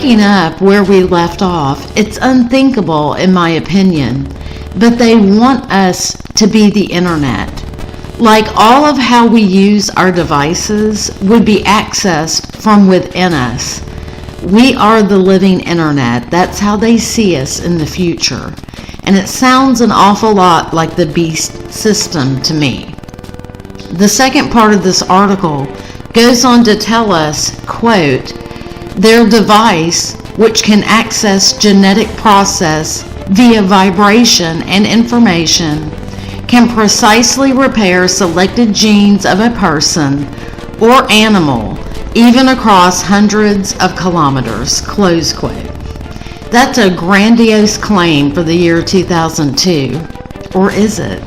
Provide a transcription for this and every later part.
picking up where we left off. It's unthinkable, in my opinion, but they want us to be the internet. Like all of how we use our devices would be accessed from within us. We are the living internet. That's how they see us in the future. And it sounds an awful lot like the beast system to me. The second part of this article goes on to tell us, quote, their device, which can access genetic process via vibration and information, can precisely repair selected genes of a person or animal, even across hundreds of kilometers, close quote. That's a grandiose claim for the year 2002, or is it?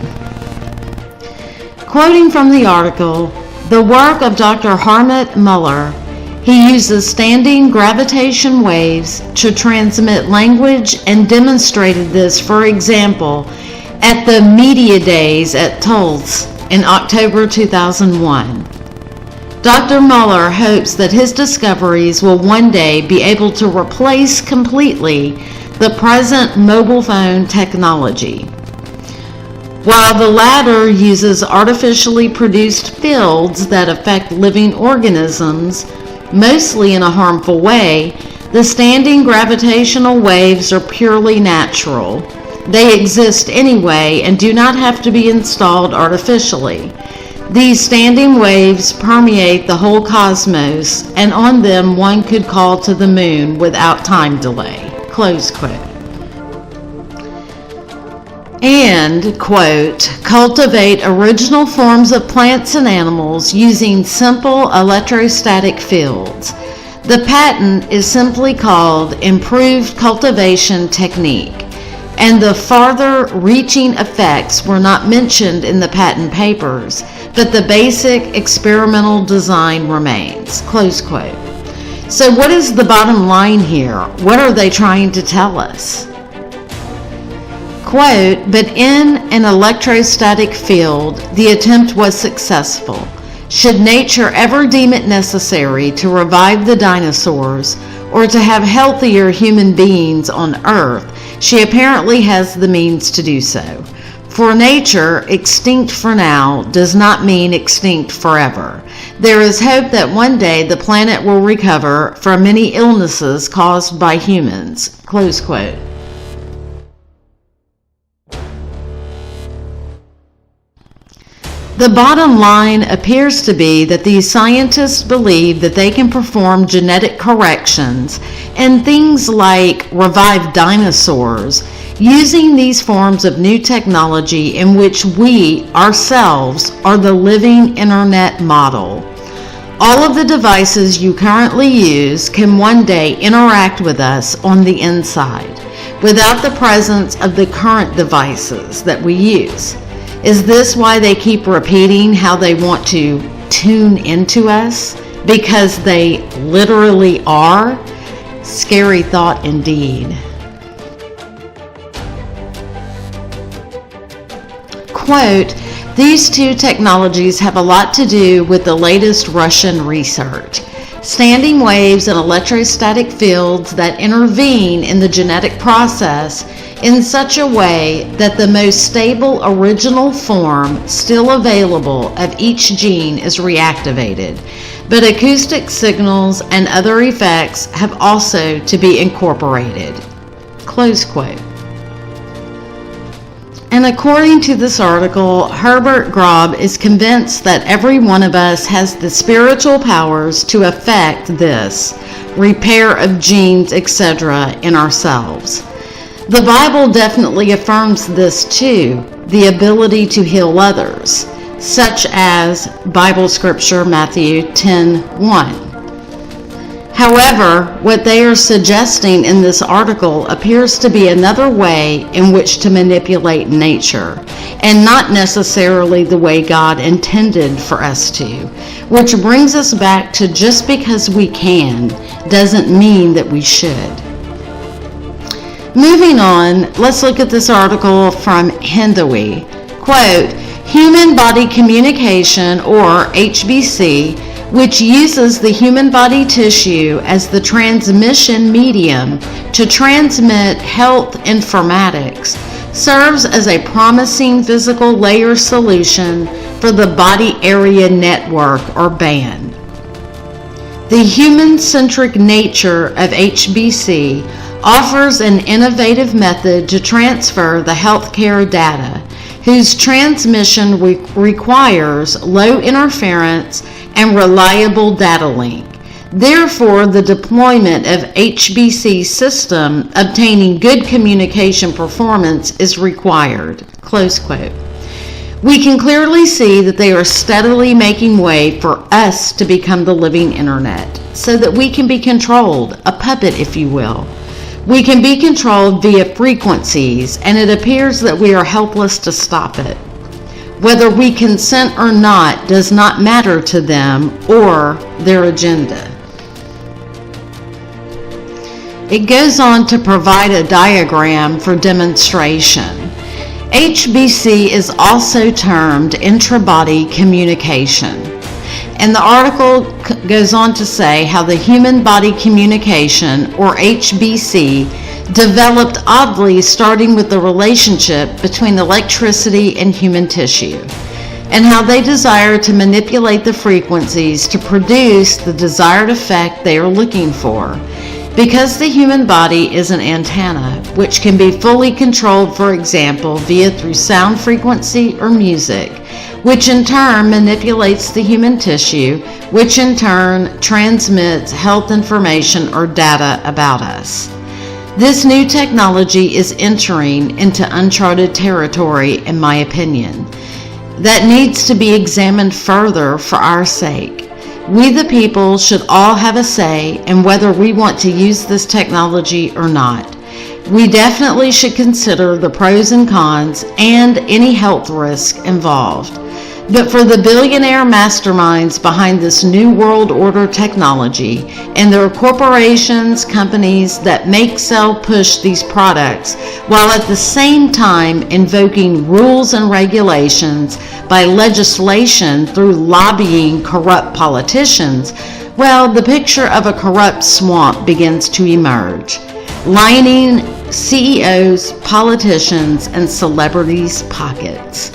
Quoting from the article, the work of Dr. Hartmut Müller, he uses standing gravitation waves to transmit language and demonstrated this, for example, at the Media Days at Tulsa in October 2001. Dr. Müller hopes that his discoveries will one day be able to replace completely the present mobile phone technology. While the latter uses artificially produced fields that affect living organisms, mostly in a harmful way, the standing gravitational waves are purely natural. They exist anyway and do not have to be installed artificially. These standing waves permeate the whole cosmos, and on them one could call to the moon without time delay. Close quote. And, quote, cultivate original forms of plants and animals using simple electrostatic fields. The patent is simply called Improved Cultivation Technique, and the farther reaching effects were not mentioned in the patent papers, but the basic experimental design remains, close quote. So what is the bottom line here? What are they trying to tell us? Quote, but in an electrostatic field, the attempt was successful. Should nature ever deem it necessary to revive the dinosaurs or to have healthier human beings on Earth, she apparently has the means to do so. For nature, extinct for now does not mean extinct forever. There is hope that one day the planet will recover from many illnesses caused by humans. Close quote. The bottom line appears to be that these scientists believe that they can perform genetic corrections and things like revive dinosaurs using these forms of new technology in which we ourselves are the living internet model. All of the devices you currently use can one day interact with us on the inside without the presence of the current devices that we use. Is this why they keep repeating how they want to tune into us? Because they literally are? Scary thought indeed. Quote, these two technologies have a lot to do with the latest Russian research. Standing waves and electrostatic fields that intervene in the genetic process in such a way that the most stable original form still available of each gene is reactivated, but acoustic signals and other effects have also to be incorporated. Close quote. And according to this article, Herbert Grob is convinced that every one of us has the spiritual powers to affect this repair of genes, etc. in ourselves. The Bible definitely affirms this too, the ability to heal others, such as Bible scripture Matthew 10:1. However, what they are suggesting in this article appears to be another way in which to manipulate nature, and not necessarily the way God intended for us to, which brings us back to just because we can doesn't mean that we should. Moving on, let's look at this article from Hindawi. Quote, Human Body Communication, or HBC, which uses the human body tissue as the transmission medium to transmit health informatics, serves as a promising physical layer solution for the body area network or band. The human-centric nature of HBC offers an innovative method to transfer the healthcare data, whose transmission requires low interference and reliable data link. Therefore, the deployment of HBC system obtaining good communication performance is required." Close quote. We can clearly see that they are steadily making way for us to become the living internet, so that we can be controlled, a puppet if you will. We can be controlled via frequencies, and it appears that we are helpless to stop it. Whether we consent or not does not matter to them or their agenda. It goes on to provide a diagram for demonstration. HBC is also termed intra-body communication. And the article goes on to say how the human body communication, or HBC, developed oddly starting with the relationship between electricity and human tissue, and how they desire to manipulate the frequencies to produce the desired effect they are looking for. Because the human body is an antenna, which can be fully controlled, for example, through sound frequency or music, which in turn manipulates the human tissue, which in turn transmits health information or data about us. This new technology is entering into uncharted territory, in my opinion, that needs to be examined further for our sake. We the people should all have a say in whether we want to use this technology or not. We definitely should consider the pros and cons and any health risk involved. But for the billionaire masterminds behind this new world order technology and their corporations, companies that make, sell, push these products, while at the same time invoking rules and regulations by legislation through lobbying corrupt politicians, well, the picture of a corrupt swamp begins to emerge, lining CEOs, politicians, and celebrities' pockets.